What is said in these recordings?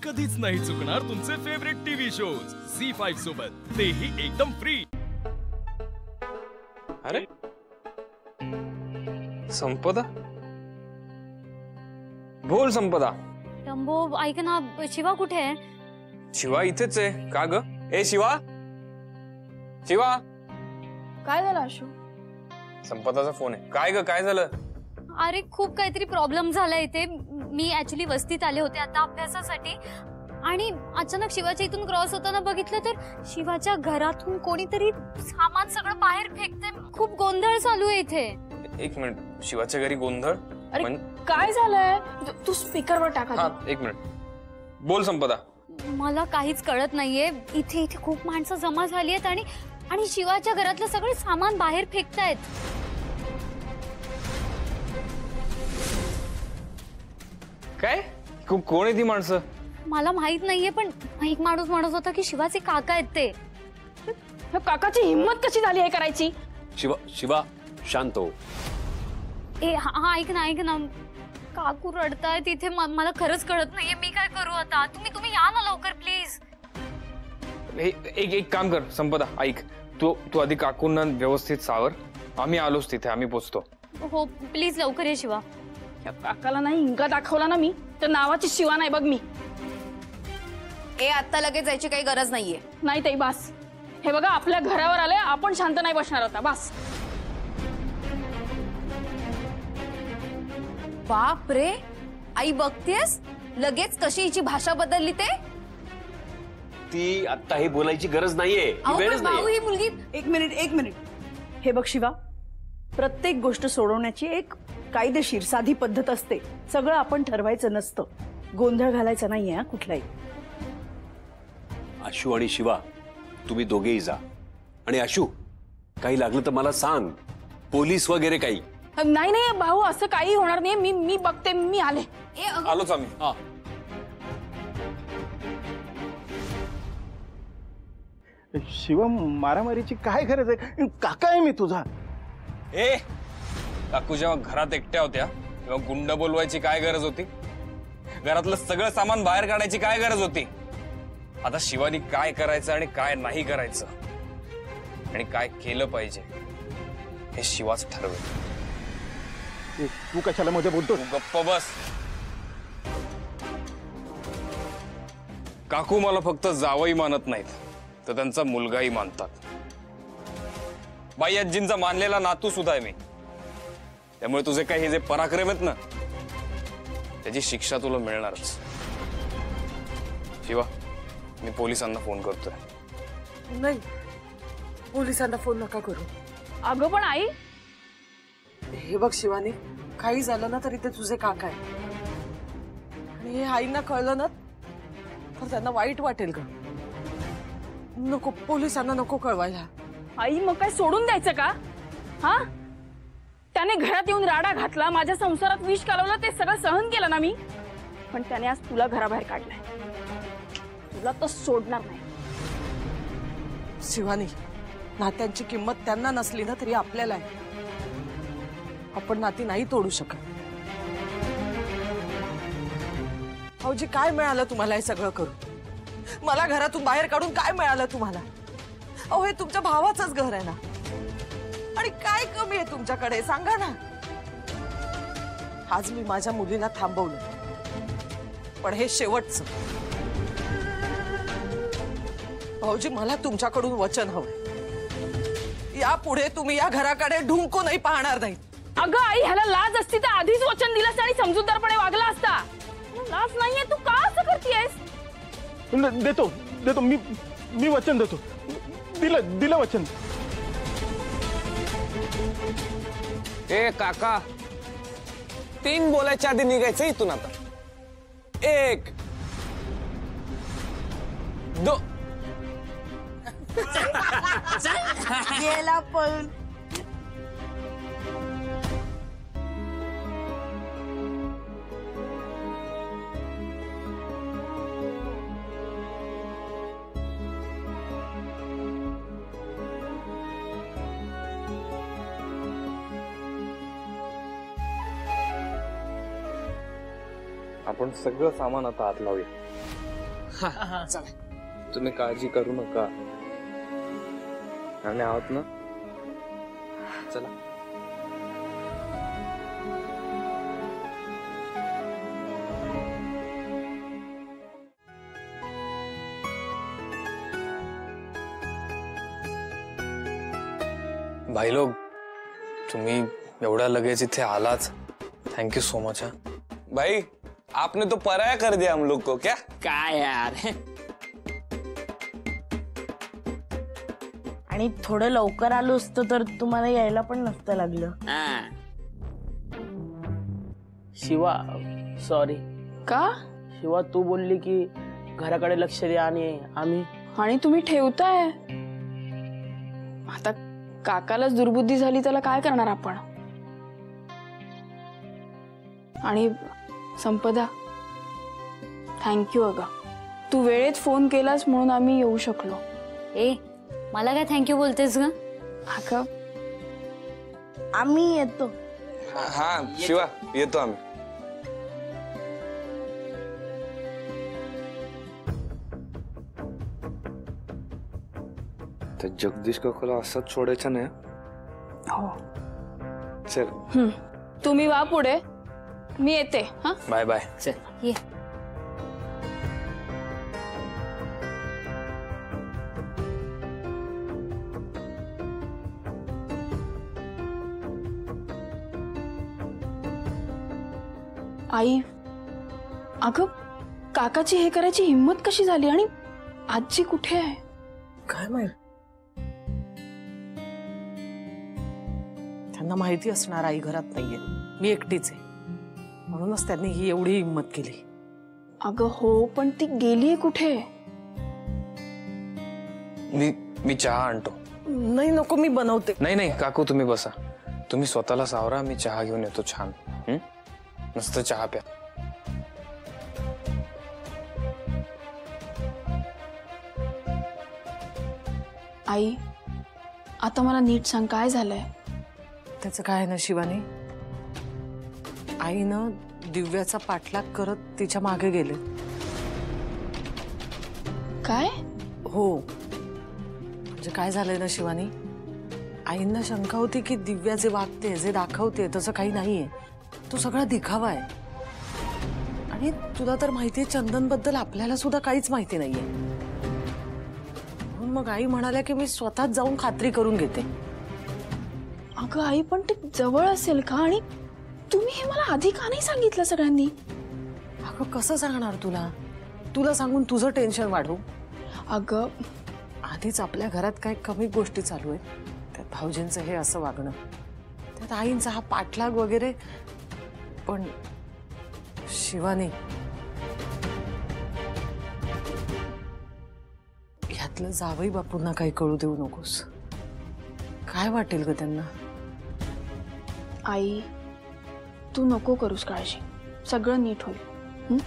कधीच नाही चुकणार तुमचे फेवरेट टीव्ही शोज झी5 सोबत, तेही एकदम फ्री। अरे संपदा, बोल संपदा। टंबो ऐक ना, शिवा कुठे आहे? शिवा इथेच आहे। का ग? ए शिवा, शिवा। काय झालं आशू? संपदाचा फोन आहे। काय ग, काय झालं? अरे खूप काहीतरी प्रॉब्लेम झाला इथे। मी ऍक्च्युली वस्तीत आले होते आता अभ्यासासाठी, आणि अचानक शिवाच्या इथून क्रॉस होताना बघितलं तर शिवाच्या घरातून कोणीतरी सामान सगळं बाहेर फेकते। खूप गोंधळ चालू आहे इथे। एक मिनिट, शिवाच्या घरी गोंधळ? अरे काय झालंय? तू स्पीकरवर टाका। हा एक मिनिट, बोल संपदा। मला काहीच कळत नाहीये। इथे इथे खूप माणसं जमा झाली आहेत आणि शिवाच्या घरातलं सगळं सामान बाहेर फेकतायत। काय? कोण आहे ती माणसं? मला माहित नाहीये, पण एक माणूस म्हणत होता की शिवाचे काका आहेत ते। काकाची हिम्मत कशी झाली हे करायची? शिवा शांत हो। ए हा ऐक ना, काकू रडताय तिथे। मला खरंच कळत नाहीये मी काय करू आता। तुम्ही या ना लवकर प्लीज। एक काम कर संपदा, ऐक, तू आधी काकूंना व्यवस्थित सावर। आम्ही आलोच तिथे, आम्ही पोचतो। हो प्लीज लवकर ये शिवा। या काकाला नाही इंगा दाखवला ना मी तर नावाची शिवा नाही बघ मी। ए आता लगेच जायची काही गरज नाहीये। नाही ताई बस। हे बघा आपल्या घरावर आले, आपण शांत नाही बसणार आता, बस। बाप रे, आई बघतेस लगेच कशी हिची भाषा बदलली ते। ती आता ही बोलायची गरज नाहीये, ही वेळच भाऊ नाहीये। ही मुलगी। एक मिनिट, हे बघ शिवा, प्रत्येक गोष्ट सोडवण्याची एक कायदेशीर साधी पद्धत असते। सगळं आपण ठरवायचं नसतं, गोंधळ घालायचा नाहीये हा कुठलाही। आशू आणि शिवा तुम्ही दोघेही जा, आणि आशू काही लागलं तर मला सांग, पोलीस वगैरे काही। नाही भाऊ, असं काही होणार नाही। मी बघते, मी आले। आलोच आम्ही। हा शिवा, मारामारीची काय गरज आहे? काका आहे मी तुझा। ए काकू जेव्हा घरात एकट्या होत्या तेव्हा गुंड बोलवायची काय गरज होती? घरातलं सगळं सामान बाहेर काढायची काय गरज होती? आता शिवानी काय करायचं आणि काय नाही करायचं आणि काय केलं पाहिजे हे शिवाच ठरवेल। तू कशाला मध्ये बोलतो? गप्प बस। काकू मला फक्त जावई मानत नाहीत, तर त्यांचा मुलगाही मानतात। बाई आजींचा मानलेला नातू सुद्धा आहे मी। त्यामुळे तुझे काही हे जे पराक्रम आहेत ना, त्याची शिक्षा तुला मिळणारच। शिवा, मी पोलिसांना फोन करतोय। नाही, पोलिसांना फोन नका करू। अगं पण आई, हे बघ शिवानी, काही झालं ना तरी ते तुझे काका आहे, आणि हे आईंना कळलं ना तर त्यांना वाईट वाटेल ग। नको, पोलिसांना नको कळवायला। आई मग काय सोडून द्यायचं का? हा, त्याने घरात येऊन राडा घातला, माझ्या संसारात विष कालवलं, ते सगळं सहन केलं ना मी, पण त्याने आज तुला घराबाहेर काढलंय। तुला तर सोडणार नाही। शिवानी, नात्यांची किंमत त्यांना नसली ना तरी आपल्याला आहे। आपण नाती नाही तोडू शकत। भाऊजी, काय मिळालं तुम्हाला हे सगळं करून? मला घरातून बाहेर काढून काय मिळालं तुम्हाला? अहो, हे तुमच्या भावाचंच घर आहे ना, आणि काय कमी आहे तुमच्याकडे सांगा ना। आज मी माझ्या मुलीला थांबवलं, पण हे शेवटचं। भाऊजी, मला तुमच्याकडून वचन हवंय, यापुढे तुम्ही या घराकडे ढुंकूनही पाहणार नाही। अगं आई, ह्याला लाज असती तर आधीच वचन दिलंस आणि समजूतदारपणे वागला असता। लाज नाहीये, तू का असं करतेयस? देतो मी वचन देतो। दिलं वचन। ए काका, 3 बोलायच्या आधी निघायचं इथून आता। 1 2 गेला पळून। आपण सगळं सामान आता आत लावूया। तुम्ही काळजी करू नका, आम्ही आहोत ना. चला. भाई लोग, तुम्ही एवढ्या लगेच इथे आलाच, थैंक यू सो मच. भाई आपने तो पराया कर दिया हम लोग को. क्या काय यार. आणि थोडं लवकर आलो असतो तर तुम्हाला यायला पण नसतं लागलं. शिवा सॉरी. का? शिवा तू बोलली की घराकडे लक्ष द्या आणि आम्ही. आणि तुम्ही ठेवताय. आता काकालाच दुर्बुद्धी झाली, त्याला काय करणार आपण. आणि संपदा थँक्यू. अगं तू वेळेत फोन केलास म्हणून आम्ही येऊ शकलो. ए मला काय थँक्यू बोलतेस ग. अगं आम्ही येतो. हा शिवा येतो आम्ही. तर जगदीश काकाला असंच सोडायचं नाही. हो चल तुम्ही वा पुढे, मी येते. हा बाय बाय. ये. आई, अगं काकाची हे करायची हिम्मत कशी झाली. आणि आजी कुठे आहे काय माहित. त्यांना माहिती असणार आई घरात नाहीये, मी एकटीच आहे, म्हणूनच त्यांनी ही एवढी हिंमत केली. अगं हो, पण ती गेलीये कुठे. मी चहा आणतो. नाही नको, मी बनवते. नाही नाही काकू तुम्ही बसा, तुम्ही स्वतःला सावरा, मी चहा घेऊन येतो छान. मस्त चहा प्या. आई आता मला नीट सांग काय झालंय. त्याचं काय आहे ना शिवानी, आईनं दिव्याचा पाठलाग करत तिच्या मागे गेले. काय? हो म्हणजे काय झालंय ना शिवानी, आईंना शंका होती की दिव्या जे वागते जे दाखवते तसं काही नाहीये, तो सगळा दिखावा आहे. आणि तुला तर माहितीये चंदन बद्दल आपल्याला सुद्धा काहीच माहिती नाहीये. म्हणून मग आई म्हणाल्या की मी स्वतःच जाऊन खात्री करून घेते. अगं आई पण ते जवळ असेल का. आणि तुम्ही हे मला आधी का नाही सांगितलं सगळ्यांनी. अगं कसं सांगणार तुला, तुला सांगून तुझं टेन्शन वाढवू. अगं आधीच आपल्या घरात काही कमी गोष्टी चालू आहेत, त्यात भाऊजींचं हे असं वागणं, त्यात आईंचा हा पाठलाग वगैरे. पण शिवानी ह्यातलं जावई बापूंना काही कळू देऊ नकोस. काय वाटेल ग त्यांना. आई तू नको करूस काळजी, सगळं नीट होईल.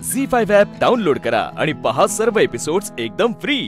झी5 ॲप डाउनलोड करा आणि पहा सर्व एपिसोड्स एकदम फ्री.